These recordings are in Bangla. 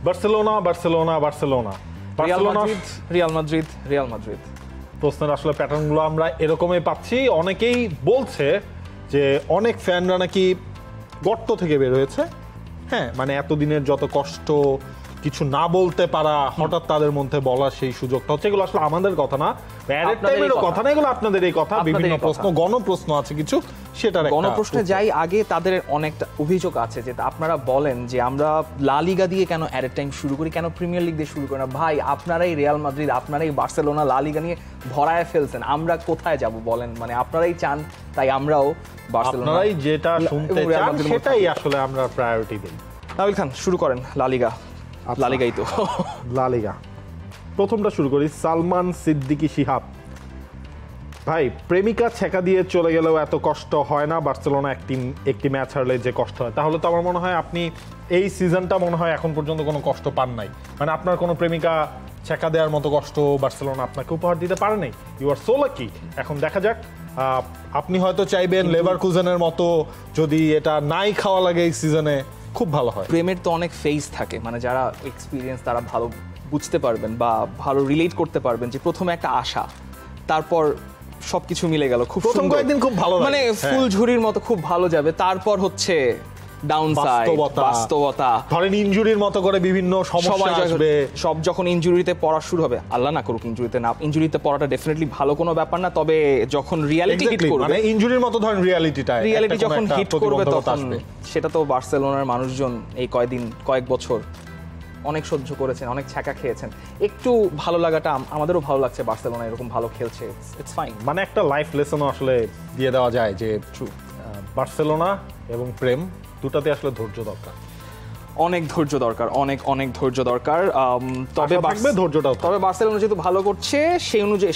Barcelona Barcelona Barcelona Real Madrid. প্রশ্নের আসলে প্যাটার্নগুলো আমরা এরকমই পাচ্ছি। অনেকেই বলছে যে অনেক ফ্যানরা নাকি গর্ত থেকে বের হয়েছে। হ্যাঁ, মানে এতদিনের যত কষ্ট, কিছু না বলতে পারা, হঠাৎ তাদের মধ্যে বলার সেই সুযোগটা হচ্ছে। এগুলো আসলে আমাদের কথা না, প্যারেড টাইমেরও কথা না, এগুলো আপনাদের এই কথা। বিভিন্ন প্রশ্ন, গণপ্রশ্ন আছে কিছু, সেটার গণপ্রশ্নে যাই আগে তাদের অনেকটা অভিযোগ আছে যে আপনারা বলেন যে আমরা লা লিগা দিয়ে কেন অ্যাট টাইম শুরু করি, কেন প্রিমিয়ার লিগ দিয়ে শুরু করি না। ভাই, আপনারাই রিয়াল মাদ্রিদ, আপনারাই বার্সেলোনা, লা লিগা নিয়ে ভরায় ফেলছেন, আমরা কোথায় যাব বলেন? মানে আপনারাই চান, তাই আমরাও বার্সেলোনা, আপনারাই যেটা শুনতে চান সেটাই আসলে আমরা প্রায়োরিটি দিই। নাবিল খান, শুরু করেন। লা লিগা, লা লিগাই তো। লা লিগা প্রথমটা শুরু করি। সালমান সিদ্দিকী শিহাব, ভাই প্রেমিকা ছেকা দিয়ে চলে গেলেও এত কষ্ট হয় না বার্সেলোনা একটি ম্যাচ হারলে যে কষ্ট হয়। তাহলে তো আমার মনে হয় আপনি এই সিজনটা মনে হয় এখন পর্যন্ত কোনো কষ্ট পান নাই। মানে আপনার কোনো প্রেমিকা ছেকা দেওয়ার মতো কষ্ট বার্সেলোনা আপনাকে উপহার দিতে পারে নাই। You are so lucky. এখন দেখা যাক, আপনি হয়তো চাইবেন লেভারকুজেনের মতো যদি এটা নাই খাওয়া লাগে এই সিজনে, খুব ভালো হয়। প্রেমের তো অনেক ফেজ থাকে, মানে যারা এক্সপিরিয়েন্স তারা ভালো বুঝতে পারবেন বা ভালো রিলেট করতে পারবেন যে প্রথমে একটা আশা, তারপর সবকিছু মিলে গেল, খুব প্রথম কয়েকদিন খুব ভালো, মানে ফুলঝুরির মতো খুব ভালো যাবে, তারপর হচ্ছে বাস্তবতা, ধরেন ইনজুরির মতো করে বিভিন্ন সমস্যা আসবে। সব যখন ইনজুরিতে পড়া শুরু হবে, আল্লাহ না করুক ইনজুরিতে পড়াটা ডেফিনেটলি ভালো কোনো ব্যাপার না, তবে যখন রিয়ালিটি হিট করবে, মানে ইনজুরির মতো ধরেন রিয়ালিটি যখন হিট করবে তখন সেটা তো বার্সেলোনার মানুষজন এই কয়েক বছর অনেক সহ্য করেছেন, অনেক ছ্যাঁকা খেয়েছেন। একটু ভালো লাগাটা আমাদেরও ভালো লাগছে, বার্সেলোনা এরকম ভালো খেলছে, ইটস ফাইন। মানে একটা লাইফ লেসনও আসলে দিয়ে দেওয়া যায় যে বার্সেলোনা এবং প্রেম দুটাতে আসলে ধৈর্য দরকার, অনেক ধৈর্য দরকার, অনেক ধৈর্য দরকার। তবে বার্সেলোনা যেহেতু ভালো করছে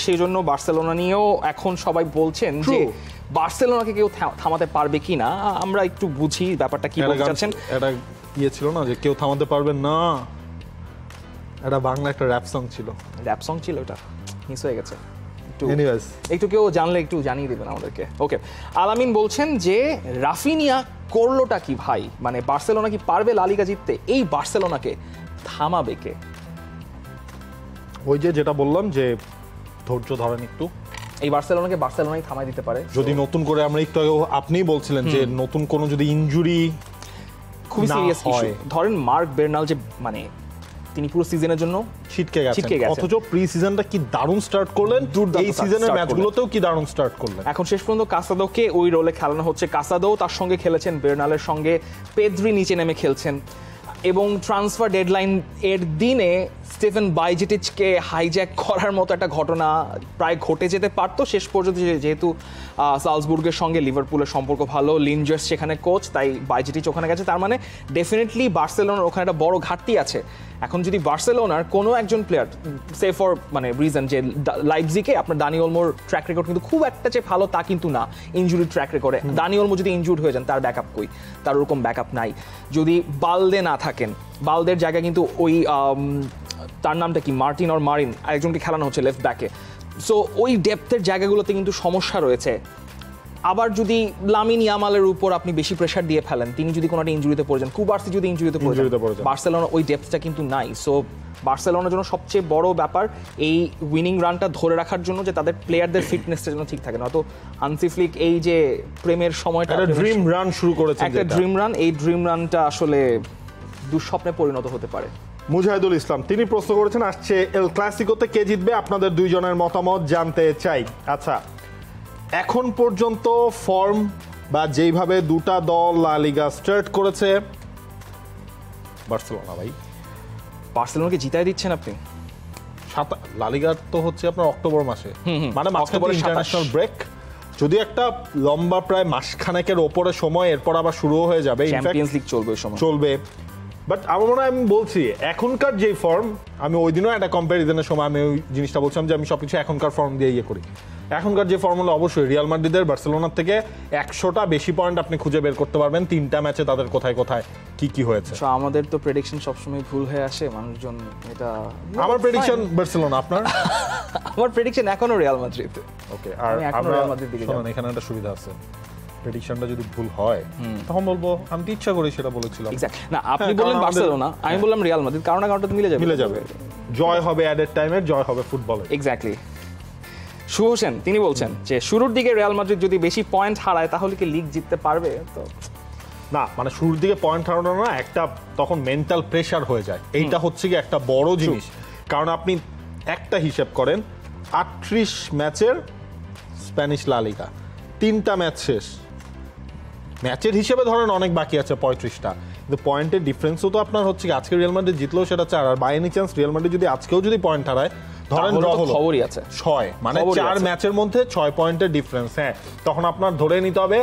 সেই জন্য বার্সেলোনা নিয়েও এখন সবাই বলছেন যে বার্সেলোনাকে কেউ থামাতে পারবে কি না। আমরা একটু বুঝি ব্যাপারটা কি বলতে চাচ্ছেন। এটা ছিল না যে কেউ থামাতে পারবেন না, এটা বাংলা একটা র্যাপ সং ছিল, ওটা মিস হয়ে গেছে। একটু কেউ জানলে একটু জানিয়ে দেবেন আমাদেরকে। ওকে, আলামিন বলছেন যে রাফিনিয়া করলোটা কি ভাই, মানে বার্সেলোনা কি পারবে লা লিগা জিততে? এই বার্সেলোনাকে থামাবে কে? ওই যেটা বললাম যে ধৈর্য ধরেন একটু, এই বার্সেলোনাই থামাই দিতে পারে যদি নতুন করে, আমরা একটু আগে আপনিই বলছিলেন যে নতুন কোনো যদি ইনজুরি খুবই সিরিয়াস ইস্যু, ধরেন মার্ক বের্নাল যে মানে তিনি পুরো সিজনের জন্য ছিটকে গেছেন, অথচ প্রি সিজনটা কি দারুণ স্টার্ট করলেন, এই সিজনের ম্যাচগুলোতেও কি দারুণ স্টার্ট করলেন। এখন শেষ পর্যন্ত কাসাদোকে ওই রোলে খেলানো হচ্ছে, কাসাদো তার সঙ্গে খেলেছেন, বের্নালের সঙ্গে পেদ্রি নিচে নেমে খেলছেন, এবং ট্রান্সফার ডেডলাইন এর দিনে স্টিফেন বাইজেটিচকে হাইজ্যাক করার মতো একটা ঘটনা প্রায় ঘটে যেতে পারতো। শেষ পর্যন্ত যেহেতু সালজবুর্গের সঙ্গে লিভারপুলের সম্পর্ক ভালো, লিনজার্স সেখানে কোচ, তাই বাইজেটিচ ওখানে গেছে। তার মানে ডেফিনেটলি বার্সেলোনার ওখানে একটা বড় ঘাটতি আছে। এখন যদি বার্সেলোনার কোনো একজন প্লেয়ার, সে ফর মানে রিজন যে লাইপজিগে আপনার দানি ওলমোর ট্র্যাক রেকর্ড কিন্তু খুব একটা যে ভালো তা কিন্তু না, ইনজুরি ট্র্যাক রেকর্ডে দানি ওলমো যদি ইনজুর্ড হয়ে যান তার ব্যাকআপ কই? তার ওরকম ব্যাকআপ নাই। যদি বালদে না থাকেন, বালদের জায়গায় কিন্তু ওই তার নামটা কি মারিন একজনকে খেলানো হচ্ছে লেফট ব্যাকে। সো ওই ডেপথের জায়গাগুলোতে কিন্তু সমস্যা রয়েছে। আবার যদি লামিন ইয়ামালের উপর আপনি বেশি প্রেশার দিয়ে ফেলেন, তিনি যদি কোনো একটা ইনজুরিতে পড়ে যান, কুবার্সি যদি ইনজুরিতে পড়ে যান, বার্সেলোনা ওই ডেপথটা কিন্তু নাই। সো বার্সেলোনার জন্য সবচেয়ে বড় ব্যাপার এই উইনিং রানটা ধরে রাখার জন্য যে তাদের প্লেয়ারদের ফিটনেসটা যেন ঠিক থাকে। নয়তো হান্সি ফ্লিক এই যে প্রেমের সময়টা ড্রিম রান শুরু করেছে, একটা ড্রিম রান, এই ড্রিম রানটা আসলে দুঃস্বপ্নে পরিণত হতে পারে। মুজাহিদুল ইসলাম তিনি প্রশ্ন করেছেন, আসছে এল ক্লাসিকোতে কে জিতবে, আপনাদের দুইজনের মতামত জানতে চাই। আচ্ছা, এখন পর্যন্ত ফর্ম বা যেইভাবে দুটা দল লা লিগা স্টার্ট করেছে, বার্সেলোনা ভাই, বার্সেলোনাকে জিতায় দিচ্ছেন আপনি। লা লিগা তো হচ্ছে আপনার অক্টোবর মাসে, মানে অক্টোবরে ইন্টারন্যাশনাল ব্রেক, যদি একটা লম্বা প্রায় মাসখানেকের ওপরে সময়, এরপর আবার শুরুও হয়ে যাবে, চ্যাম্পিয়ন্স লিগ চলবে। বাট আমার মনে হয়, আমি বলছি এখনকার যে ফর্ম, আমি ওই দিনও একটা কম্প্যারিজনের সময় আমি ওই জিনিসটা বলছিলাম যে আমি সবকিছু এখনকার ফর্ম দিয়ে ইয়ে করি। এখনকার যে ফর্ম হলো অবশ্যই রিয়াল মাদ্রিদের বার্সেলোনার থেকে 100টা বেশি পয়েন্ট আপনি খুঁজে বের করতে পারবেন, 3টা ম্যাচে তাদের কোথায় কোথায় কি হয়েছে। আমাদের তো প্রেডিকশন সবসময় ভুল হয়ে আসে, মানুষজন এটা। আমার প্রেডিকশন বার্সেলোনা, আপনার? আমার প্রেডিকশন এখনো রিয়াল মাদ্রিদ। ওকে, আর আমরা শুনুন, এখানে একটা সুবিধা আছে, প্রেডিকশনটা যদি ভুল হয় তখন বলবো আমি তো ইচ্ছা করে সেটা বলেছিলাম। না আপনি বললেন বার্সেলোনা, আমি বললাম রিয়াল মাদ্রিদ, কারণ না কারণটা তো মিলে যাবে। জয় হবে অ্যাডেড টাইমের, জয় হবে ফুটবলে। এক্স্যাক্টলি। শুভ হোসেন তিনি বলছেন যে শুরুর দিকে রিয়াল মাদ্রিদ যদি বেশি পয়েন্ট হারায় তাহলে কি লিগ জিততে পারবে? তো না, মানে শুরুর দিকে পয়েন্ট হারানো না, একটা তখন মেন্টাল প্রেশার হয়ে যায়। এইটা হচ্ছে কি একটা বড় জিনিস। কারণ আপনি একটা হিসেব করেন, 38 ম্যাচের স্প্যানিশ লা লিগা, 3টা ম্যাচ শেষ। ম্যাচের হিসেবে ধরেন অনেক বাকি আছে 35টা, কিন্তু পয়েন্টের ডিফারেন্সও তো আপনার হচ্ছে কি আজকে রিয়াল মাদ্রিদ জিতলেও সেটা 4, আর by any chance Real Madrid যদি আজকেও যদি পয়েন্ট হারায়, ধরেন ড্র হলো, খবরই আছে 6, মানে 4 ম্যাচের মধ্যে 6 পয়েন্টের ডিফারেন্স। হ্যাঁ, তখন আপনার ধরে নিতে হবে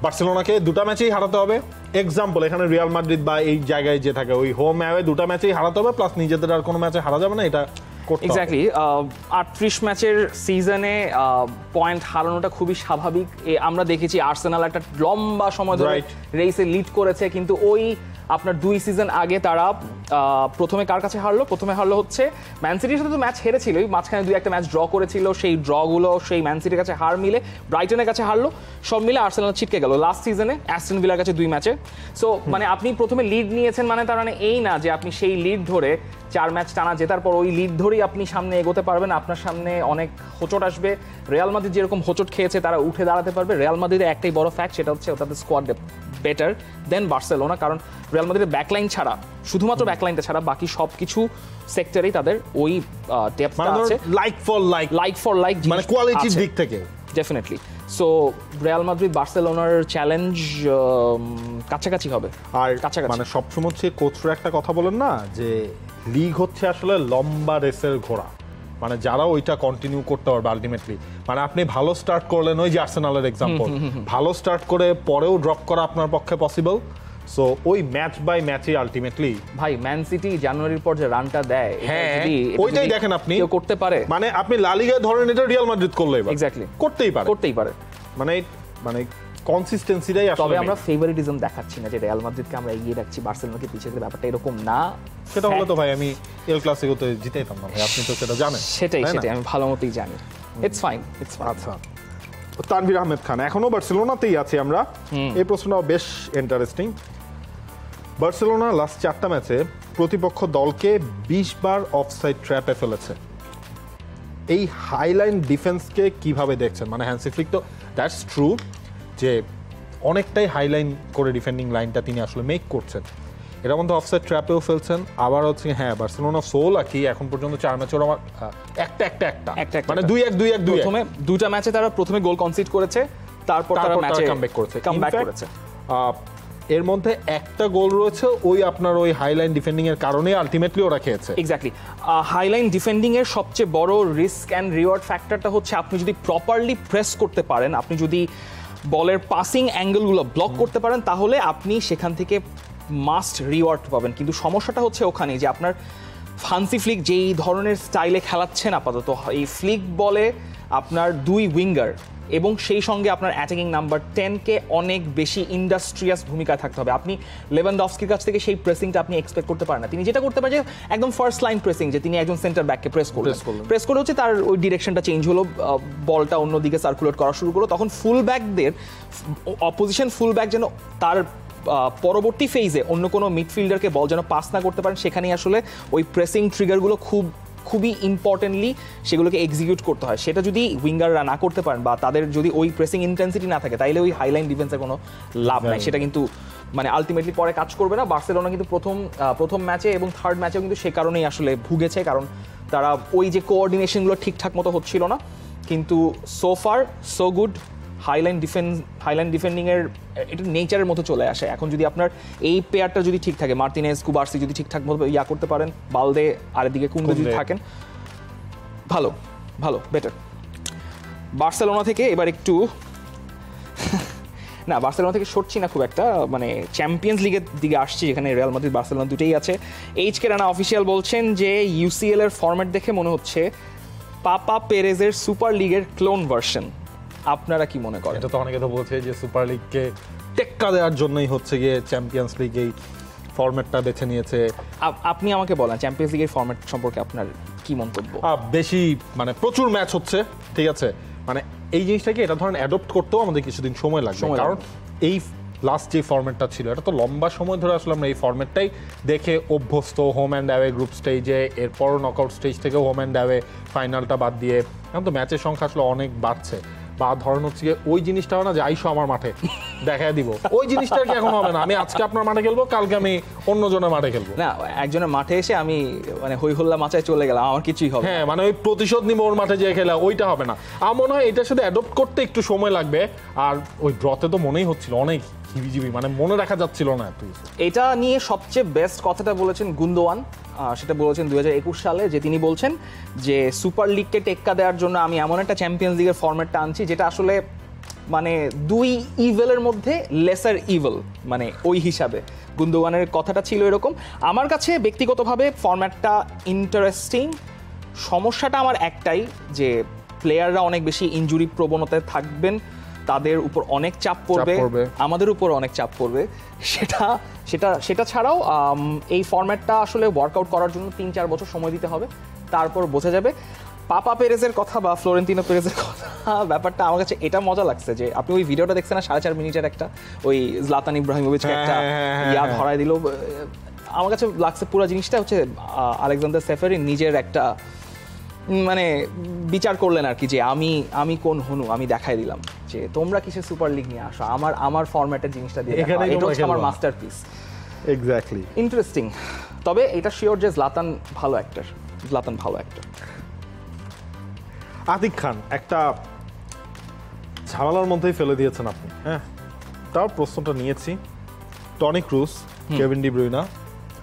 বার্সেলোনাকে 2টা ম্যাচেই হারাতে হবে। এক্সাম্পল, এখানে রিয়াল মাদ্রিদ বা এই জায়গায় যে থাকে ওই হোম অ্যাওয়ে 2টা ম্যাচেই হারাতে হবে, প্লাস নিজেদের আর কোনো ম্যাচে হারা যাবে না, এটা করতে হবে। এক্স্যাক্টলি। 38 ম্যাচের সিজনে পয়েন্ট হারানোটা খুবই স্বাভাবিক। আমরা দেখেছি আর্সেনাল একটা লম্বা সময় ধরে রেসে লিড করেছে, কিন্তু ওই আপনার 2 সিজন আগে তারা প্রথমে কার কাছে হারলো? প্রথমে হারলো হচ্ছে ম্যান সিটির সাথে। তো ম্যাচ হেরেছিলই, মাঝখানে 2-1 ম্যাচ ড্র করেছিল, সেই ড্রগুলো সেই ম্যান সিটির কাছে হার মিলে ব্রাইটনের কাছে হারলো, সব মিলে আর্সেনাল ছিটকে গেল লাস্ট সিজনে অ্যাস্টন ভিলার কাছে 2 ম্যাচে। সো মানে আপনি প্রথমে লিড নিয়েছেন, মানে তার মানে এই না যে আপনি সেই লিড ধরে 4 ম্যাচ টানা জেতার পর ওই লিড ধরেই আপনি সামনে এগোতে পারবেন। আপনার সামনে অনেক হোঁচট আসবে। রিয়াল মাদ্রিদ যেরকম হোঁচট খেয়েছে তারা উঠে দাঁড়াতে পারবে। রিয়াল মাদ্রিদের একটাই বড় ফ্যাক্ট, সেটা হচ্ছে তাদের স্কোয়াড বেটার দেন বার্সেলোনা। কারণ রিয়াল মাদ্রিদের ব্যাকলাইন ছাড়া, শুধুমাত্র ব্যাকলাইনটা ছাড়া বাকি সব কিছু সেক্টরেই তাদের ওই ডেপথটা আছে, লাইক ফর লাইক, মানে কোয়ালিটির দিক থেকে ডেফিনেটলি। সো রিয়াল মাদ্রিদ বার্সেলোনার চ্যালেঞ্জ কাছাকাছি হবে। আর কাছাকাছি মানে সবসময় হচ্ছে কোচরা একটা কথা বলেন না, যে লিগ হচ্ছে আসলে লম্বা রেসের ঘোড়া, মানে যারা ওইটা কন্টিনিউ করতে পারবে আলটিমেটলি। মানে আপনি ভালো স্টার্ট করলেন, ওই যে আর্সেনালের এক্সাম্পল, ভালো স্টার্ট করে পরেও ড্রপ করা আপনার পক্ষে পসিবল। সো ওই ম্যাচ বাই ম্যাচে আলটিমেটলি ভাই ম্যান সিটি জানুয়ারির পর যে রানটা দেয়, হ্যাঁ ওইটাই দেখেন আপনি কেউ করতে পারে। মানে আপনি লা লিগায় ধরেন এটা রিয়াল মাদ্রিদ করলো এবার, এক্স্যাক্টলি করতেই পারে। মানে কনসিস্টেন্সিটাই আসলে। তবে আমরা ফেভারিটিজম দেখাচ্ছি না যে রিয়াল মাদ্রিদকে আমরা এগিয়ে রাখছি, বার্সেলোনাকে পিছিয়ে দিলে, ব্যাপারটা এরকম না। সেটা হলো তো ভাই আমি এল ক্লাসিকোতে জিতেইতাম না ভাই, আপনি তো সেটা জানেন। সেটাই আমি ভালো মতোই জানি। It's fine. আচ্ছা, তানভীর আহমেদ খান, এখনো বার্সেলোনাতেই আছি আমরা। এই প্রশ্নটাও বেশ ইন্টারেস্টিং। বার্সেলোনা লাস্ট 4টা ম্যাচে প্রতিপক্ষ দলকে 20 বার অফসাইড ট্র্যাপে ফেলেছে। এই হাইলাইন ডিফেন্সকে কিভাবে দেখছেন? মানে হ্যান্সি ফ্লিক তো দ্যাটস ট্রু যে অনেকটাই হাইলাইন করে ডিফেন্ডিং লাইনটা তিনি আসলে মেক করছেন, এর মধ্যে অফসাইড ট্র্যাপেও ফেলছেন। আবার হচ্ছে হ্যাঁ বার্সেলোনা সোল কি এখন পর্যন্ত 4 ম্যাচের আমার একটা মানে 2-1 প্রথমে 2টা ম্যাচে তারা প্রথমে গোল কনসিড করেছে, তারপর তারা ম্যাচে কামব্যাক করেছে। এর মধ্যে একটা গোল রয়েছে ওই আপনার ওই হাইলাইন ডিফেন্ডিং এর কারণে আলটিমেটলি ওরা খেয়েছে। এক্স্যাক্টলি। হাইলাইন ডিফেন্ডিং এর সবচেয়ে বড় রিস্ক অ্যান্ড রিওয়ার্ড ফ্যাক্টরটা হচ্ছে আপনি যদি প্রপারলি প্রেস করতে পারেন, আপনি যদি বলের পাসিং অ্যাঙ্গেলগুলো ব্লক করতে পারেন, তাহলে আপনি সেখান থেকে মাস্ট রিওয়ার্ড পাবেন। কিন্তু সমস্যাটা হচ্ছে ওখানে যে আপনার হান্সি ফ্লিক যেই ধরনের স্টাইলে খেলাচ্ছেন আপাতত, এই ফ্লিক বলে আপনার 2 উইঙ্গার এবং সেই সঙ্গে আপনার অ্যাটাকিং নাম্বার 10কে অনেক বেশি ইন্ডাস্ট্রিয়াস ভূমিকায় থাকতে হবে। আপনি লেভানডফস্কির কাছ থেকে সেই প্রেসিংটা আপনি এক্সপেক্ট করতে পারেন না। তিনি যেটা করতে পারেন যে একদম ফার্স্ট লাইন প্রেসিং, যে তিনি একজন সেন্টার ব্যাককে প্রেস করে হচ্ছে তার ওই ডিরেকশনটা চেঞ্জ হলো, বলটা অন্যদিকে সার্কুলেট করা শুরু করলো, তখন ফুল ব্যাকদের অপোজিশন ফুল ব্যাক যেন তার পরবর্তী ফেজে অন্য কোনো মিডফিল্ডারকে বল যেন পাস না করতে পারেন, সেখানেই আসলে ওই প্রেসিং ট্রিগারগুলো খুবই ইম্পর্টেন্টলি সেগুলোকে এক্সিকিউট করতে হয়। সেটা যদি উইঙ্গাররা না করতে পারেন বা তাদের যদি ওই প্রেসিং ইন্টেন্সিটি না থাকে, তাইলে ওই হাইলাইন ডিফেন্সের কোনো লাভ নাই। সেটা কিন্তু মানে আলটিমেটলি পরে কাজ করবে না। বার্সেলোনা কিন্তু প্রথম ম্যাচে এবং থার্ড ম্যাচেও কিন্তু সে কারণেই আসলে ভুগেছে, কারণ তারা ওই যে কোঅর্ডিনেশনগুলো ঠিকঠাক মতো হচ্ছিল না। কিন্তু so far so good. High line ডিফেন্ডিংয়ের এটা নেচারের মতো চলে আসে। এখন যদি আপনার এই পেয়ারটা যদি ঠিক থাকে, মার্টিনেজ কুবার্সি যদি ঠিকঠাক মতো করতে পারেন, বালদে আর এদিকে কুন্দে যদি থাকেন, ভালো বেটার। বার্সেলোনা থেকে এবার একটু না, বার্সেলোনা থেকে সরছি না খুব একটা, মানে চ্যাম্পিয়ন্স লিগের দিকে আসছি, যেখানে রিয়াল মাদ্রিদ বার্সেলোনা দুটোই আছে। এইচকে রানা অফিসিয়াল বলছেন যে ইউসিএল এর ফরম্যাট দেখে মনে হচ্ছে পাপা পেরেজের সুপার লিগের ক্লোন ভার্সন। আপনারা কি মনে করেন? এটা তো অনেকে তো বলছে যে সুপার লিগকে টেক্কা দেওয়ার জন্যই হচ্ছে গিয়ে চ্যাম্পিয়ন্স লিগ এই ফরম্যাটটা বেছে নিয়েছে। আপনি আমাকে বলেন চ্যাম্পিয়ন্স লিগের ফরম্যাট সম্পর্কে আপনার কি মন্তব্য? বেশি মানে প্রচুর ম্যাচ হচ্ছে, ঠিক আছে, মানে এই জিনিসটাকে এটা ধরেন অ্যাডপ্ট করতেও আমাদের কিছুদিন সময় লাগবে, কারণ এই লাস্ট যে ফরম্যাটটা ছিল এটা তো লম্বা সময় ধরে আসলে আমরা এই ফরম্যাটটাই দেখে অভ্যস্ত, হোম অ্যান্ড অ্যাওয়ে গ্রুপ স্টেজে, এরপর নকআউট স্টেজ থেকে হোম অ্যান্ড অ্যাওয়ে, ফাইনালটা বাদ দিয়ে এখন তো ম্যাচের সংখ্যা আসলে অনেক বাড়ছে। বা ধরেন হচ্ছে ওই জিনিসটা হয় না যে আইসো আমার মাঠে দেখায় দিব, ওই জিনিসটা কি এখন হবে না। আমি আজকে আপনার মাঠে খেলবো, কালকে আমি অন্যজনের মাঠে খেলবো না, একজনের মাঠে এসে আমি মানে হই হল্লা মাচায় চলে গেলাম, আমার কিছুই হবে। হ্যাঁ, মানে ওই প্রতিশোধ নিব ওর মাঠে যেয়ে খেলা, ওইটা হবে না। আমার মনে হয় এটার সাথে অ্যাডপ্ট করতে একটু সময় লাগবে। আর ওই ড্রতে তো মনেই হচ্ছিল অনেক হিবিজিবি, মানে মনে রাখা যাচ্ছিল না এত কিছু। এটা নিয়ে সবচেয়ে বেস্ট কথাটা বলেছেন গুন্দোয়ান, সেটা বলেছেন 2021 সালে, যে তিনি বলছেন যে সুপার লিগকে টেক্কা দেওয়ার জন্য আমি এমন একটা চ্যাম্পিয়ন্স লিগের ফরম্যাটটা আনছি যেটা আসলে মানে দুই ইভেলের মধ্যে লেসার ইভেল, মানে ওই হিসাবে গুন্দোয়ানের কথাটা ছিল এরকম। আমার কাছে ব্যক্তিগতভাবে ফরম্যাটটা ইন্টারেস্টিং। সমস্যাটা আমার একটাই, যে প্লেয়াররা অনেক বেশি ইনজুরি প্রবণতায় থাকবেন, তাদের উপর অনেক চাপ পড়বে, আমাদের উপর অনেক চাপ পড়বে। সেটা ছাড়াও এই ফরম্যাটটা আসলে ওয়ার্কআউট করার জন্য 3-4 বছর সময় দিতে হবে, তারপর বোঝা যাবে। পাপা পেরেজের কথা বা ফ্লোরেন্তিনো পেরেজের কথা, ব্যাপারটা আমার কাছে এটা মজা লাগছে যে আপনি ওই ভিডিওটা দেখছেন না, 4.5 মিনিটের একটা, ওই জলাতান ইব্রাহিমোভিচকে একটা ধরায় দিল। আমার কাছে লাগছে পুরো জিনিসটা হচ্ছে আলেকজান্ডার সেফেরিন নিজের একটা মানে বিচার করলেন আর কি, যে আমি কোন হনু, আমি দেখাই দিলাম যে তোমরা কিসের সুপার লিগ নিয়ে আসো, আমার ফরম্যাটের জিনিসটা দিয়ে এটা হচ্ছে আমার মাস্টারপিস। Exactly, interesting. তবে এটা শিওর যে জলাতান ভালো অ্যাক্টর। আতিক খান একটা ঝামেলার মধ্যেই ফেলে দিয়েছেন আপনি। হ্যাঁ, তার প্রশ্নটা নিয়েছি। Toni Kroos, Kevin De Bruyne,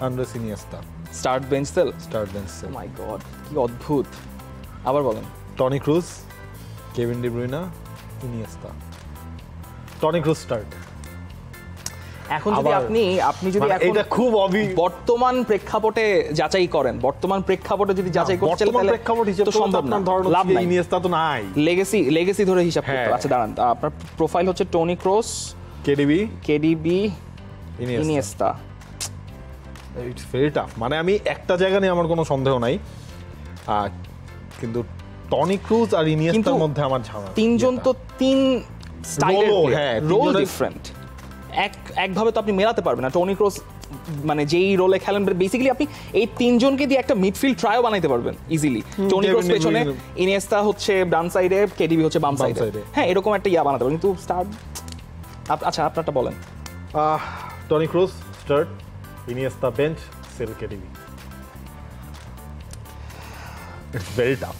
Andres Iniesta, start bench sell. Oh my God, কি অদ্ভুত। আবার বলেন। Toni Kroos, Kevin De Bruyne, Iniesta. Toni Kroos start. এখন যদি আপনি যদি এটা খুব বর্তমান প্রেক্ষাপটে যাচাই করেন, বর্তমান প্রেক্ষাপটে যদি যাচাই করতে চান তাহলে প্রেক্ষাপট হিসেবে তো সম্ভব না, লাভ নাই, ইনিয়েস্তা তো নাই, লেগেসি ধরে হিসাব করতে। আচ্ছা দাঁড়ান, আপনার প্রোফাইল হচ্ছে Toni Kroos, KDB, Iniesta. It's very tough. মানে আমি একটা জায়গা নিয়ে আমার কোনো সন্দেহ নাই, কিন্তু টনি ক্রুজ আর ইনিয়েস্তার মধ্যে আমার ঝামেলা। তিনজন তো তিন স্টাইলের, রোল ডিফারেন্ট, একভাবে তো আপনি মেলাতে পারবেন না। টনি ক্রুজ মানে যেই রোলে খেলেন, বেসিক্যালি আপনি এই তিনজনকে দিয়ে একটা মিডফিল্ড ট্রায়ও বানাইতে পারবেন ইজিলি। টনি ক্রুজ পেছনে, ইনিয়েস্তা হচ্ছে ডান সাইডে, কেডিবি হচ্ছে বাম সাইডে। হ্যাঁ, এরকম একটা বানাতে পারবেন, কিন্তু স্টার্ট। আচ্ছা, আপনারটা বলেন। Toni Kroos start, Iniesta bench, sell KDB. It's very tough.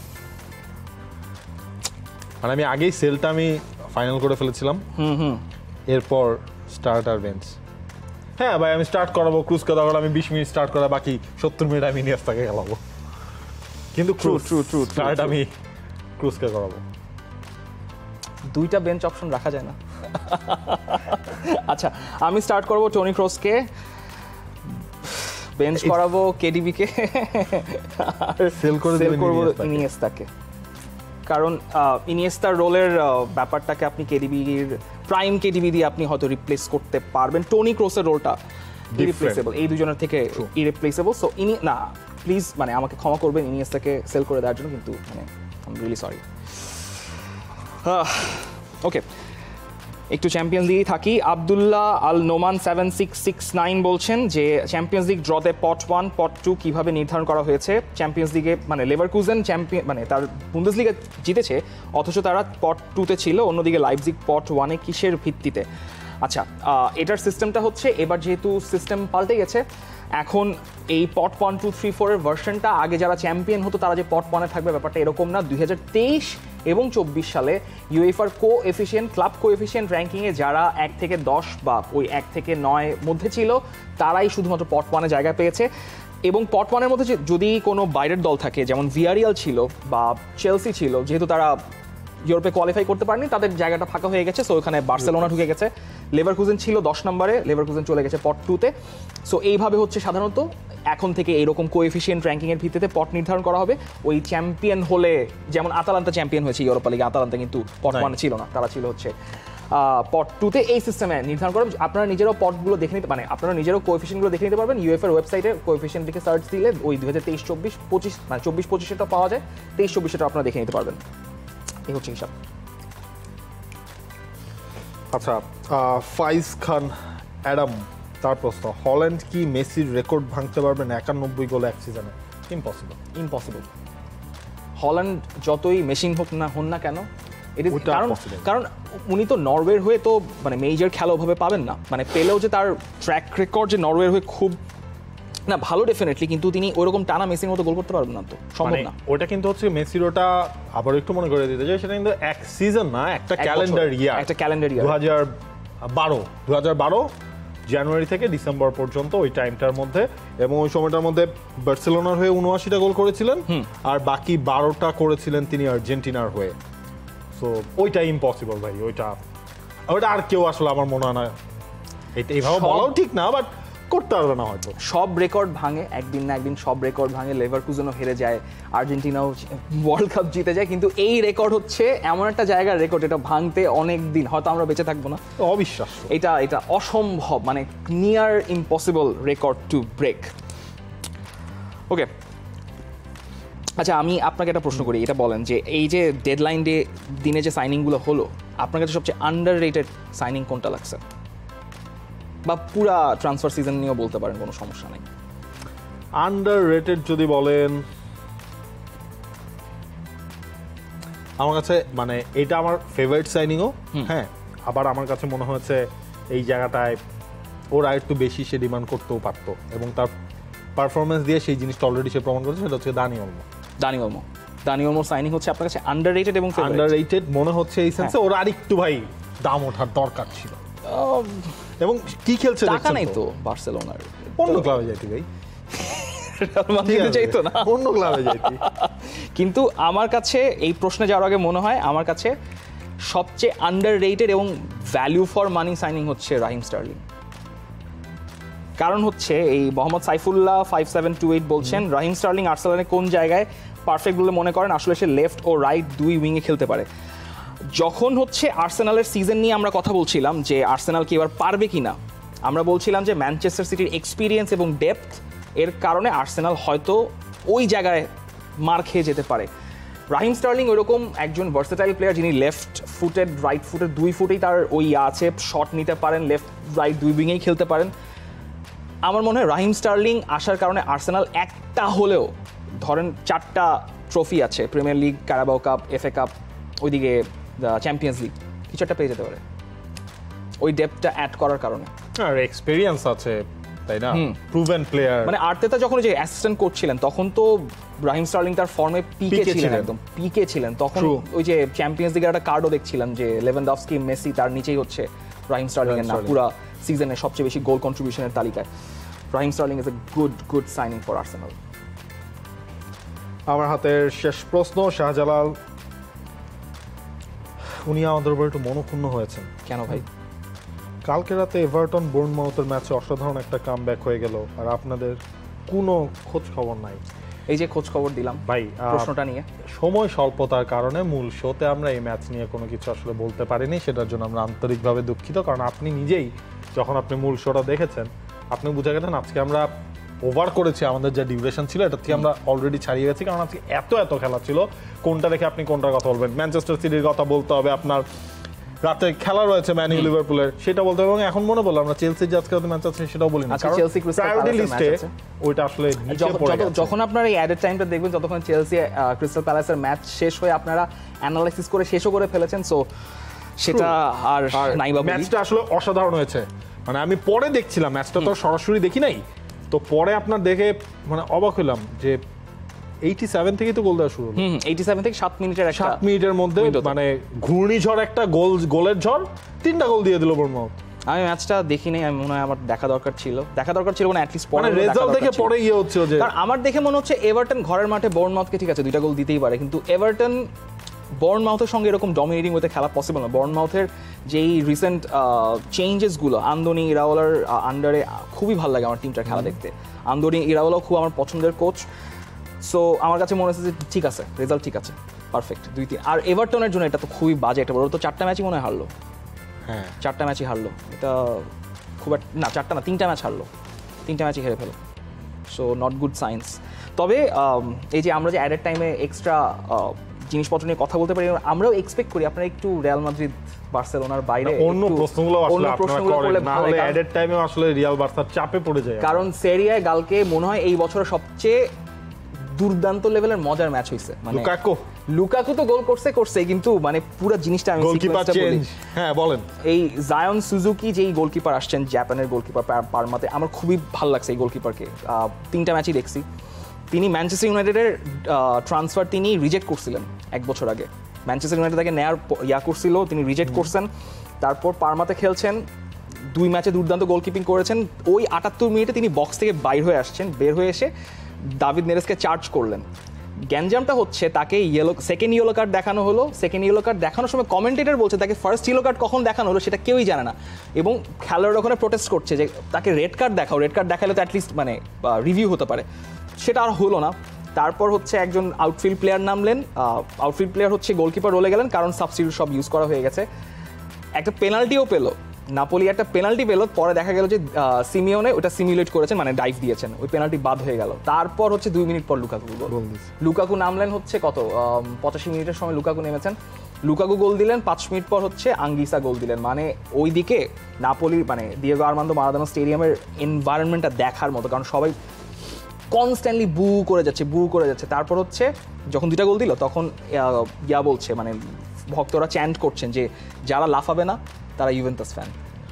মানে আমি আগেই সেলটা আমি ফাইনাল করে ফেলেছিলাম, এরপর স্টার্ট আর বেঞ্চ। হ্যাঁ ভাই, আমি স্টার্ট করাবো ক্রুজকে, দরকার আমি 20 মিনিট স্টার্ট করা, বাকি 70 মিনিট আমি ইনিয়েস্তাকে খেলাবো, কিন্তু স্টার্ট আমি ক্রুজকে করাবো। দুইটা বেঞ্চ অপশন রাখা যায় না? আচ্ছা, আমি স্টার্ট করবো টনি ক্রুজকে, বেঞ্চ করাবো কেডিবিকে, সেল করবো ইনিয়েস্তাকে। কারণ ইনিয়েস্তার রোলের ব্যাপারটাকে আপনি কেডিবির প্রাইম কেডিবি দিয়ে আপনি হয়তো রিপ্লেস করতে পারবেন। টনি ক্রুজের রোলটা ইরিপ্লেসেবল, এই দুজনের থেকে ইরিপ্লেসেবল। সো না, প্লিজ মানে আমাকে ক্ষমা করবেন ইনিয়েস্তাকে সেল করে দেওয়ার জন্য, কিন্তু মানে আই এম রিয়েলি সরি। ওকে, একটু চ্যাম্পিয়ন্স লিগে থাকি। আব্দুল্লাহ আল নোমান 7669 বলছেন যে চ্যাম্পিয়ন্স লিগ ড্রতে পট 1 পট 2 কিভাবে নির্ধারণ করা হয়েছে? চ্যাম্পিয়ন্স লিগে মানে লেভারকুজেন চ্যাম্পিয়ন মানে তার বুন্দেসলিগা জিতেছে, অথচ তারা পট 2-তে ছিল, অন্যদিকে লাইপজিগ পট 1-এ কিসের ভিত্তিতে? আচ্ছা, এটার সিস্টেমটা হচ্ছে, এবার যেহেতু সিস্টেম পাল্টে গেছে, এখন এই পট 1, 2, 3, 4 এর ভার্সনটা, আগে যারা চ্যাম্পিয়ন হতো তারা যে পট 1-এ থাকবে, ব্যাপারটা এরকম না। 2023 এবং 24 সালে ইউএফার ক্লাব কোএফিসিয়েন্ট র্যাঙ্কিংয়ে যারা 1 থেকে 10 বা ওই 1 থেকে 9 মধ্যে ছিল, তারাই শুধুমাত্র পট 1-এ জায়গা পেয়েছে। এবং পট 1-এর মধ্যে যদি কোনো বাইরের দল থাকে, যেমন ভিয়ারিয়াল ছিল বা চেলসি ছিল, যেহেতু তারা ইউরোপে কোয়ালিফাই করতে পারেনি, তাদের জায়গাটা ফাঁকা হয়ে গেছে, সো ওখানে বার্সেলোনা ঢুকে গেছে। লেভারকুজেন ছিল 10 নম্বরে, লেভারকুজেন চলে গেছে পট 2-তে। সো এইভাবে হচ্ছে সাধারণত এখন থেকে এইরকম কোএফিসিয়েন্ট র্যাঙ্কিংয়ের ভিত্তিতে পট নির্ধারণ করা হবে। ওই চ্যাম্পিয়ন হলে, যেমন আতালান্তা চ্যাম্পিয়ন হয়েছে ইউরোপা লিগে, আতালান্তা কিন্তু পট 1-এ ছিল না, তারা ছিল হচ্ছে পট 2-তে। এই সিস্টেমে নির্ধারণ করা, আপনারা নিজেরাও পটগুলো দেখে নিতে, মানে আপনারা নিজেরাও কোএফিসিয়েন্টগুলো দেখে নিতে পারবেন। ইউএফএর ওয়েবসাইটে কোএফিসিয়েন্ট লিখে সার্চ দিলে ওই 2023-24, 25 মানে 24-25 টাও পাওয়া যায়, 23-24 টাও আপনারা দেখে নিতে পারবেন। এই হচ্ছে হিসাব। আচ্ছা, ফাইজ খান অ্যাডাম তার প্রশ্ন, হল্যান্ড কি মেসির রেকর্ড ভাঙতে পারবেন 91 গোল এক সিজনে? ইম্পসিবল। হল্যান্ড যতই মেশিন হন না কেন, ওটা কারণ possible। কারণ উনি তো নরওয়ের হয়ে তো মানে মেজর খেলা ওভাবে পাবেন না, মানে পেলেও যে তার ট্র্যাক রেকর্ড যে নরওয়ের হয়ে খুব না ভালো ডেফিনেটলি, কিন্তু তিনি ওরকম টানা মেসির মতো গোল করতে পারবেন না, তো সম্ভব না। ওটা কিন্তু হচ্ছে মেসির, ওটা আবার একটু মনে করে দিতে চাই, সেটা কিন্তু এক সিজন না, একটা ক্যালেন্ডার ইয়ার, একটা ক্যালেন্ডার ইয়ার 2012 জানুয়ারি থেকে ডিসেম্বর পর্যন্ত ওই টাইমটার মধ্যে, এবং ওই সময়টার মধ্যে বার্সেলোনার হয়ে 79টা গোল করেছিলেন, আর বাকি 12টা করেছিলেন তিনি আর্জেন্টিনার হয়ে। সো ওইটা ইম্পসিবল ভাই, ওইটা আর কেউ আসলে আমার মনে হয় না, এটা এইভাবে বলাও ঠিক না, বাট করতে পারবে না হয়তো। সব রেকর্ড ভাঙে একদিন না একদিন, সব রেকর্ড ভাঙে, লেভারকুজেনও হেরে যায়, আর্জেন্টিনাও ওয়ার্ল্ড কাপ জিতে যায়, কিন্তু এই রেকর্ড হচ্ছে এমন একটা জায়গার রেকর্ড, এটা ভাঙতে অনেক দিন, হয়তো আমরা বেঁচে থাকবো না, অবিশ্বাস্য। এটা অসম্ভব, মানে near impossible record to break. Okay, আচ্ছা আমি আপনাকে একটা প্রশ্ন করি, এটা বলেন যে এই যে ডেডলাইন দিনে যে সাইনিংগুলো হলো, আপনার কাছে সবচেয়ে আন্ডার রেটেড সাইনিং কোনটা লাগছে? বা পুরা ট্রান্সফার সিজন নিয়েও বলতে পারেন, কোনো সমস্যা নাই। আন্ডার রেটেড যদি বলেন, আমার কাছে মানে এটা আমার ফেভারিট সাইনিংও, হ্যাঁ, আবার আমার কাছে মনে হয়েছে এই জায়গাটায় ওরা একটু বেশি সে ডিমান্ড করতেও পারতো, এবং তার পারফরমেন্স দিয়ে সেই জিনিসটা অলরেডি সে প্রমাণ করেছে, সেটা হচ্ছে দানি ওলমো সাইনিং হচ্ছে আপনার কাছে আন্ডার রেটেড এবং আন্ডার রেটেড মনে হচ্ছে এই সেন্সে, ওরা আরেকটু ভাই দাম ওঠার দরকার ছিল, এবং কি খেলছে টাকা নাই তো বার্সেলোনার, অন্য ক্লাবে যাইতে ভাই, চাইতো না, অন্য ক্লাবে যাইতে। কিন্তু আমার কাছে এই প্রশ্নে যাওয়ার আগে মনে হয় আমার কাছে সবচেয়ে আন্ডার রেটেড এবং ভ্যালু ফর মানি সাইনিং হচ্ছে রাহিম স্টার্লিং। কারণ হচ্ছে এই মোহাম্মদ সাইফুল্লাহ 5728 বলছেন, রাহিম স্টার্লিং আর্সেনালে কোন জায়গায় পারফেক্ট বলে মনে করেন? আসলে সে লেফট ও রাইট দুই উইংয়ে খেলতে পারে। যখন হচ্ছে আর্সেনালের সিজন নিয়ে আমরা কথা বলছিলাম যে আর্সেনাল কি এবার পারবে কিনা, আমরা বলছিলাম যে ম্যানচেস্টার সিটির এক্সপিরিয়েন্স এবং ডেপথ এর কারণে আর্সেনাল হয়তো ওই জায়গায় মার খেয়ে যেতে পারে। রাহিম স্টার্লিং ওইরকম একজন ভার্সেটাইল প্লেয়ার, যিনি লেফট ফুটেড রাইট ফুটেড দুই ফুটেই তার ওই আছে, শট নিতে পারেন, লেফট রাইট দুই উইংয়েই খেলতে পারেন। আমার মনে হয় রাহিম স্টার্লিং আসার কারণে আর্সেনাল একটা হলেও, ধরেন 4টা ট্রফি আছে, Premier League, Carabao Cup, FA Cup, ওইদিকে চ্যাম্পিয়ন্স লিগ, কিছু একটা পেয়ে যেতে পারে ওই ডেপথটা অ্যাড করার কারণে। আর এক্সপেরিয়েন্স আছে, তাই না, প্রুভেন প্লেয়ার। মানে আর্তেতা যখন যে অ্যাসিস্ট্যান্ট কোচ ছিলেন তখন তো রাহিম স্টার্লিং তার ফর্মে পিকে ছিলেন, একদম পিকে ছিলেন তখন। ওই যে চ্যাম্পিয়ন্স লিগের একটা কার্ডও দেখছিলাম যে লেভানডস্কি, মেসি, তার নিচেই হচ্ছে রাহিম স্টার্লিং এর নাম পুরো সিজনে সবচেয়ে বেশি গোল কন্ট্রিবিউশনের তালিকায়। Raheem Sterling is a good signing for Arsenal. আমার হাতের শেষ প্রশ্ন, শাহজালাল, উনি আমাদের উপর একটু মনোক্ষুণ্ণ হয়েছেন। কেন ভাই? কালকে রাতে এভারটন বোর্নমাউথের ম্যাচে অসাধারণ একটা কামব্যাক হয়ে গেল, আর আপনাদের কোনো খোঁজ খবর নাই। এই যে খোঁজ খবর দিলাম ভাই প্রশ্নটা নিয়ে, সময় স্বল্পতার কারণে মূল শোতে আমরা এই ম্যাচ নিয়ে কোনো কিছু আসলে বলতে পারিনি, সেটার জন্য আমরা আন্তরিকভাবে দুঃখিত। কারণ আপনি নিজেই যখন আপনি মূল শোটা দেখেছেন, আপনি বুঝে গেছেন আজকে আমরা ওভার করেছি, আমাদের যে ডিউরেশন ছিল এটা থেকে আমরা অলরেডি ছাড়িয়ে গেছি। কারণ আজকে এত খেলা ছিল, কোনটা দেখে আপনি কোনটার কথা বলবেন? ম্যানচেস্টার সিটির কথা বলতে হবে, আপনার রাতে খেলা রয়েছে ম্যান ইউ লিভারপুলের, সেটা বলতে হবে, এবং এখন মনে বললাম আমরা চেলসি যে আজকে ম্যাচ আছে সেটাও বলি না, কারণ প্রায়োরিটি লিস্টে ওইটা আসলে নিচে পড়ে গেছে। যখন আপনারা এই অ্যাডেড টাইমটা দেখবেন ততক্ষণ চেলসি ক্রিস্টাল প্যালেসের ম্যাচ শেষ হয়ে আপনারা অ্যানালাইসিস করে শেষও করে ফেলেছেন, সো সেটা আর নাই। বা ম্যাচটা আসলে অসাধারণ হয়েছে, মানে আমি পরে দেখছিলাম, ম্যাচটা তো সরাসরি দেখি নাই, তো পরে আপনার দেখে মানে অবাক হলাম যে 87 থেকে তো গোল দেওয়া শুরু হলো। 87 থেকে 7 মিনিটের একটা 7 মিনিটের মধ্যে মানে ঘূর্ণিঝড় একটা গোলের ঝড়, 3টা গোল দিয়ে দিল বোর্নমাউথ। আমি ম্যাচটা দেখি নাই, আমি মনে হয় আমার দেখা দরকার ছিল মানে অ্যাটলিস্ট পরে রেজাল্ট দেখে পরে ইয়ে হচ্ছে যে, কারণ আমার দেখে মনে হচ্ছে এভারটন ঘরের মাঠে বোর্নমাউথকে ঠিক আছে 2টা গোল দিতেই পারে, কিন্তু এভারটন বোর্নমাউথের সঙ্গে এরকম ডমিনেটিং হতে খেলা পসিবল না। বোর্নমাউথের যেই রিসেন্ট চেঞ্জেসগুলো, আন্দোনি ইরাওলার আন্ডারে খুবই ভালো লাগে আমার টিমটার খেলা দেখতে। আন্দোনি ইরাওলাও খুব আমার পছন্দের কোচ, সো আমার কাছে মনে হচ্ছে যে ঠিক আছে, রেজাল্ট ঠিক আছে, পারফেক্ট 2-3। আর এভারটনের জন্য এটা তো খুবই বাজে একটা বড়, তো 4টা ম্যাচই মনে হয় হারলো। হ্যাঁ 4টা ম্যাচই হারলো, এটা খুব একটা না, 4টা না 3টা ম্যাচ হারলো, 3টা ম্যাচই হেরে ফেলো, সো নট গুড সাইন্স। তবে এই যে আমরা যে অ্যাডেড টাইমে এক্সট্রা জিনিসপত্র নিয়ে কথা বলতে পারি, আমরাও এক্সপেক্ট করি আপনারা একটু রিয়াল মাদ্রিদ বার্সেলোনার বাইরে অন্য প্রশ্নগুলো আসলে আপনারা করেন না, হলে এডেড টাইমে আসলে রিয়াল বার্সার চাপে পড়ে যায়। কারণ সেরিয়ায় কালকে মনে হয় এই বছরের সবচেয়ে দুর্দান্ত লেভেলের মজার ম্যাচ হয়েছে। মানে লুকাকু তো গোল করছে কিন্তু মানে পুরো জিনিসটা আমি গোলকিপার চেঞ্জ, হ্যাঁ বলেন। এই জায়ন সুজুকি যেই গোলকিপার আসছেন, জাপানের গোলকিপার পারমাতে, আমার খুবই ভালো লাগছে এই গোলকিপারকে। 3টা ম্যাচই দেখছি। তিনি ম্যানচেস্টার ইউনাইটেডের ট্রান্সফার তিনি রিজেক্ট করছিলেন 1 বছর আগে। ম্যানচেস্টার ইউনাইটেড তাকে নেয়ার করছিল, তিনি রিজেক্ট করছেন। তারপর পারমাতে খেলছেন, 2 ম্যাচে দুর্দান্ত গোলকিপিং করেছেন। ওই 78 মিনিটে তিনি বক্স থেকে বের হয়ে এসে দাভিদ নেরেসকে চার্জ করলেন। গ্যাঞ্জামটা হচ্ছে তাকে সেকেন্ড ইয়েলো কার্ড দেখানো হলো। সেকেন্ড ইয়েলো কার্ড দেখানোর সময় কমেন্টেটর বলছে তাকে ফার্স্ট ইয়েলো কার্ড কখন দেখানো হলো সেটা কেউই জানে না, এবং খেলোয়াড় ওখানে প্রোটেস্ট করছে যে তাকে রেড কার্ড দেখাও, রেড কার্ড দেখালে তো অ্যাটলিস্ট মানে রিভিউ হতে পারে। সেটা আর হলো না। তারপর হচ্ছে একজন আউটফিল্ড প্লেয়ার নামলেন, আউটফিল্ড প্লেয়ার হচ্ছে গোলকিপার রোলে গেলেন, কারণ সাবস্টিটিউট সব ইউজ করা হয়ে গেছে। একটা পেনাল্টিও পেলো নাপোলি, একটা পেনাল্টি পেলো। পরে দেখা গেল যে সিমিওনে ওটা সিমিউলেট করেছেন, মানে ডাইভ দিয়েছেন, ওই পেনাল্টি বাদ হয়ে গেল। তারপর হচ্ছে 2 মিনিট পর লুকাকু নামলেন হচ্ছে কত 85 মিনিটের সময় লুকাকু নেমেছেন, লুকাকু গোল দিলেন। 5 মিনিট পর হচ্ছে আঙ্গিসা গোল দিলেন। মানে ওইদিকে নাপোলি মানে দিয়েগো আর্মান্দো মারাদোনা স্টেডিয়ামের এনভায়রনমেন্টটা দেখার মতো, কারণ সবাই কনস্ট্যান্টলি বু করে যাচ্ছে। তারপর হচ্ছে যখন 2টা গোল দিল তখন বলছে, মানে ভক্তরা চ্যান্ট করছেন যে যারা লাফাবে না তারা ইউভেন্টাস ফ্যান।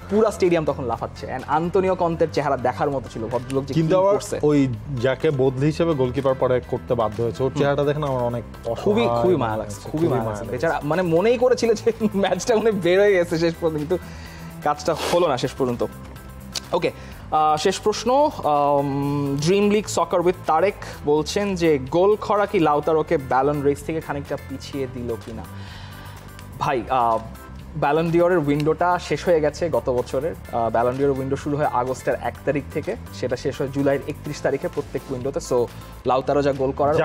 পুরা স্টেডিয়াম তখন লাফাচ্ছে। এন্ড আন্তোনিও কন্তের চেহারা দেখার মতো ছিল, ভদ্রলোক যে কিন্তু ওই যাকে বদলি হিসেবে গোলকিপার পরে করতে বাধ্য হয়েছে, ওর চেহারাটা দেখেন আমার অনেক খুবই মায়া লাগছে, খুবই মায়া লাগছে। বেচারা মানে মনেই করেছিল যে ম্যাচটা মনে বের হয়ে গেছে শেষ পর্যন্ত, কিন্তু কাজটা হলো না শেষ পর্যন্ত। ওকে, শেষ প্রশ্ন। Dream League Soccer with Tarek বলছেন যে গোল খরা কি লাউতারোকে ব্যালন রেস থেকে খানিকটা পিছিয়ে দিল কিনা? ভাই, ব্যালন ডিওরের উইন্ডোটা শেষ হয়ে গেছে গত বছরের। ব্যালন ডিওরের উইন্ডো শুরু হয় আগস্টের 1 তারিখ থেকে, সেটা শেষ হয় জুলাইয়ের 31 তারিখে প্রত্যেক উইন্ডোতে। সো লাউতারো যা গোল করার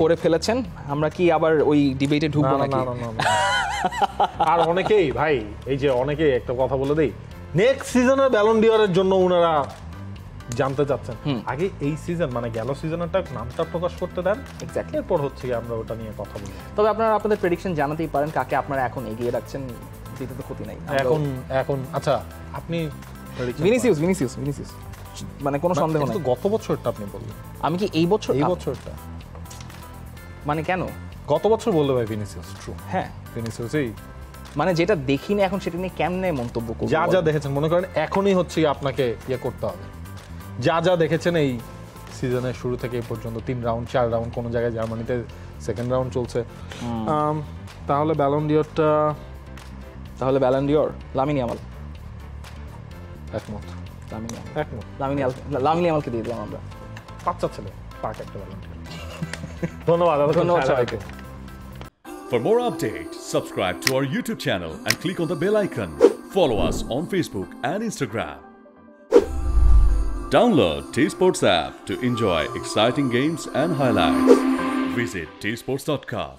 করে ফেলেছেন। আমরা কি আবার ওই ডিবেটে ঢুকবো নাকি? আর অনেকেই ভাই, এই যে অনেকেই একটা কথা বলে দেই, নেক্সট সিজনের ব্যালন ডিওরের জন্য ওনারা জানতে চাচ্ছেন। আগে এই সিজন মানে গেল সিজনটা নামটা প্রকাশ করতে দেন, এক্স্যাক্টলি, এরপর হচ্ছে কি আমরা ওটা নিয়ে কথা বলি। তবে আপনারা আপনাদের প্রেডিকশন জানাতেই পারেন কাকে আপনারা এখন এগিয়ে রাখছেন, দিতে তো ক্ষতি নাই। এখন আচ্ছা, আপনি ভিনিসিয়াস মানে কোনো সন্দেহ নাই। গত বছরটা আপনি বললেন, আমি কি এই বছরটা মানে কেন গত বছর বললে ভাই ভিনিসিয়াস ট্রু, হ্যাঁ ভিনিসিয়াসই মানে যেটা দেখিনি এখন সেটা নিয়ে কেমনে মন্তব্য করব? যা দেখেছেন মনে করেন এখনই হচ্ছে আপনাকে করতে হবে, যা দেখেছেন এই সিজনের শুরু থেকে এই পর্যন্ত 3 রাউন্ড 4 রাউন্ড, কোন জায়গায় জার্মানিতে সেকেন্ড রাউন্ড চলছে, তাহলে ব্যালন ডিওর লামিন ইয়ামাল। একমত, লামিন ইয়ামালকে দিয়ে দিলাম আমরা। বাচ্চা ছেলে, পাক একটা ব্যালন ডিওর। ধন্যবাদ সবাইকে। For more updates, subscribe to our YouTube channel and click on the bell icon. Follow us on Facebook and Instagram. Download T-Sports app to enjoy exciting games and highlights. Visit tsports.com.